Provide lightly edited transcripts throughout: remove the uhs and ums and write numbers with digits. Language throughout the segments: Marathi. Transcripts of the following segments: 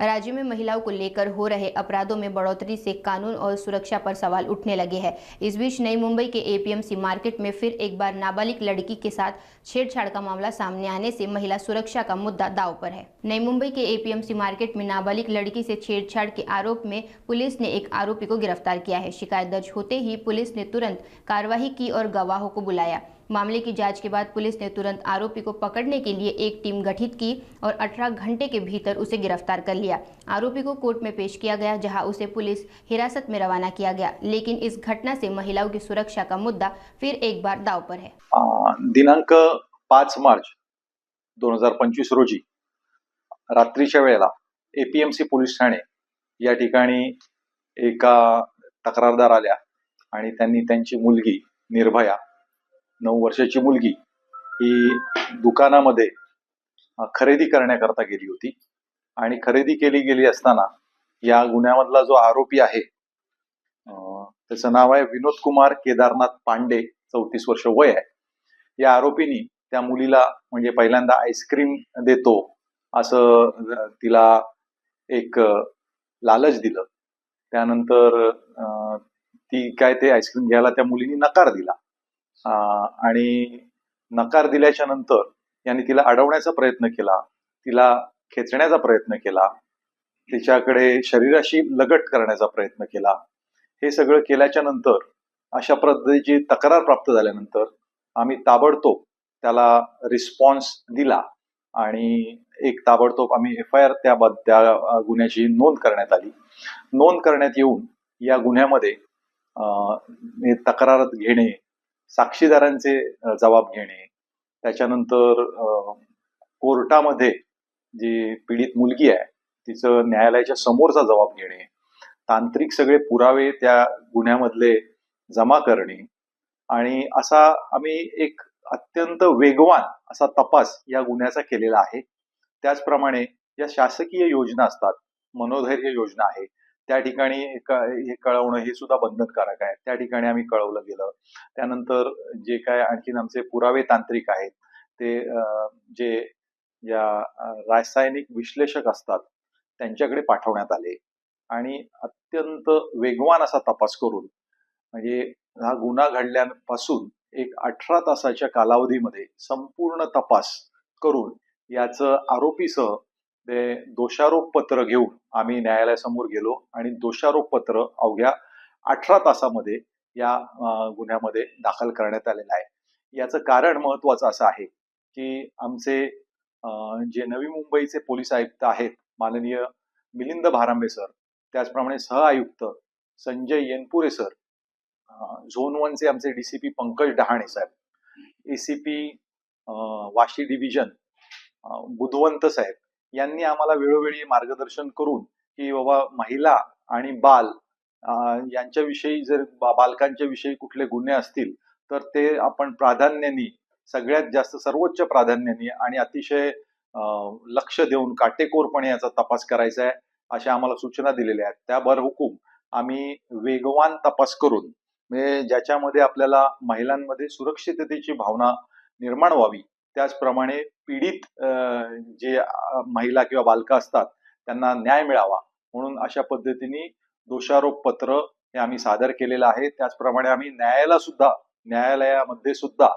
राज्य में महिलाओं को लेकर हो रहे अपराधों में बढ़ोतरी से कानून और सुरक्षा पर सवाल उठने लगे हैं। इस बीच नई मुंबई के एपीएमसी मार्केट में फिर एक बार नाबालिग लड़की के साथ छेड़छाड़ का मामला सामने आने से महिला सुरक्षा का मुद्दा दांव पर है। नई मुंबई के एपीएमसी मार्केट में नाबालिग लड़की से छेड़छाड़ के आरोप में पुलिस ने एक आरोपी को गिरफ्तार किया है। शिकायत दर्ज होते ही पुलिस ने तुरंत कार्रवाई की और गवाहों को बुलाया। मामले की जांच के बाद पुलिस ने तुरंत आरोपी को पकड़ने के लिए एक टीम गठित की और 18 घंटे के भीतर उसे गिरफ्तार कर लिया। आरोपी को कोर्ट में पेश किया गया, जहां उसे पुलिस हिरासत में रवाना किया गया। लेकिन इस घटना से महिलाओं की सुरक्षा का मुद्दा फिर एक बार दांव पर है। दिनांक 5 मार्च 2025 रोजी रात्रीच्या वेळेला एपीएमसी पोलीस ठाणे या ठिकाणी एका तक्रारदार आल्या आणि त्यांनी त्यांची मुलगी निर्भया 9 वर्षाची मुलगी ही दुकानामध्ये खरेदी करण्याकरता गेली होती आणि खरेदी केली असताना या गुन्ह्यामधला जो आरोपी आहे त्याचं नाव आहे विनोद कुमार केदारनाथ पांडे, 34 वर्ष वय आहे। या आरोपीनी त्या मुलीला म्हणजे पहिल्यांदा आईस्क्रीम देतो असं तिला एक लालच दिलं। त्यानंतर ती काय ते आईस्क्रीम घ्यायला त्या मुलीने नकार दिला आणि नकार दिल्याच्या नंतर यांनी तिला अडवण्याचा प्रयत्न केला, तिला खेचण्याचा प्रयत्न केला, तिच्याकडे शरीराशी लगट करण्याचा प्रयत्न केला। हे सगळं केल्याच्या नंतर अशा पद्धतीची तक्रार प्राप्त झाल्यानंतर आम्ही ताबडतोब त्याला रिस्पॉन्स दिला आणि एक ताबडतोब आम्ही एफआयआर त्या गुन्ह्याची नोंद करण्यात आली। नोंद करण्यात येऊन या गुन्ह्यामध्ये तक्रार घेणे, साक्षीदारांचे जबाब घेणे, त्याच्यानंतर कोर्टामध्ये जी पीडित मुलगी आहे तिचं न्यायालयाच्या समोरचा जबाब घेणे, तांत्रिक सगळे पुरावे त्या गुन्ह्यामधले जमा करणे आणि असा आम्ही एक अत्यंत वेगवान असा तपास या गुन्ह्याचा केलेला आहे। त्याचप्रमाणे या शासकीय योजना असतात, मनोधैर्य योजना आहे, त्या ठिकाणी हे कळवणं हे सुद्धा बंधनकारक आहे। त्या ठिकाणी आम्ही कळवलं गेलं। त्यानंतर जे काय आणखीन आमचे पुरावे तांत्रिक आहेत ते जे या रासायनिक विश्लेषक असतात त्यांच्याकडे पाठवण्यात आले आणि अत्यंत वेगवान असा तपास करून म्हणजे हा गुन्हा घडल्यापासून एक 18 तासाच्या कालावधीमध्ये संपूर्ण तपास करून याचं आरोपीसह ते दोषारोप पत्र घेऊन आम्ही न्यायालयासमोर गेलो आणि दोषारोप पत्र अवघ्या 18 तासामध्ये या गुन्ह्यामध्ये दाखल करण्यात आलेलं आहे। याचं कारण महत्वाचं असं आहे की आमचे जे नवी मुंबईचे पोलीस आयुक्त आहेत माननीय मिलिंद भारांबे सर, त्याचप्रमाणे सह आयुक्त संजय येनपुरे सर, झोन 1 चे आमचे डीसीपी पंकज डहाणे साहेब, एसीपी वाशी डिव्हिजन बुधवंत साहेब यांनी आम्हाला वेळोवेळी मार्गदर्शन करून की बाबा महिला आणि बाल यांच्याविषयी जर बालकांच्या विषयी कुठले गुन्हे असतील तर ते आपण प्राधान्याने सगळ्यात जास्त सर्वोच्च प्राधान्याने आणि अतिशय लक्ष देऊन काटेकोरपणे याचा तपास करायचा आहे अशा आम्हाला सूचना दिलेल्या आहेत। त्या बरहुकूम आम्ही वेगवान तपास करून म्हणजे ज्याच्यामध्ये आपल्याला महिलांमध्ये सुरक्षिततेची भावना निर्माण व्हावी, त्याचप्रमाणे पीडित जे महिला किंवा बालकं असतात त्यांना न्याय मिळावा म्हणून अशा पद्धतीने दोषारोप पत्र हे आम्ही सादर केलेलं आहे। त्याचप्रमाणे आम्ही न्यायालयामध्ये सुद्धा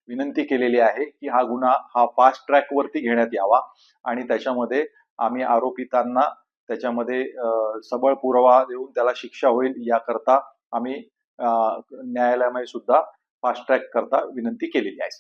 विनंती केलेली आहे की हा गुन्हा हा फास्ट ट्रॅक वरती घेण्यात यावा आणि त्याच्यामध्ये आम्ही आरोपितांना त्याच्यामध्ये सबळ पुरावा देऊन त्याला शिक्षा होईल याकरता आम्ही न्यायालयामध्ये सुद्धा फास्ट ट्रॅक करता विनंती केलेली आहे।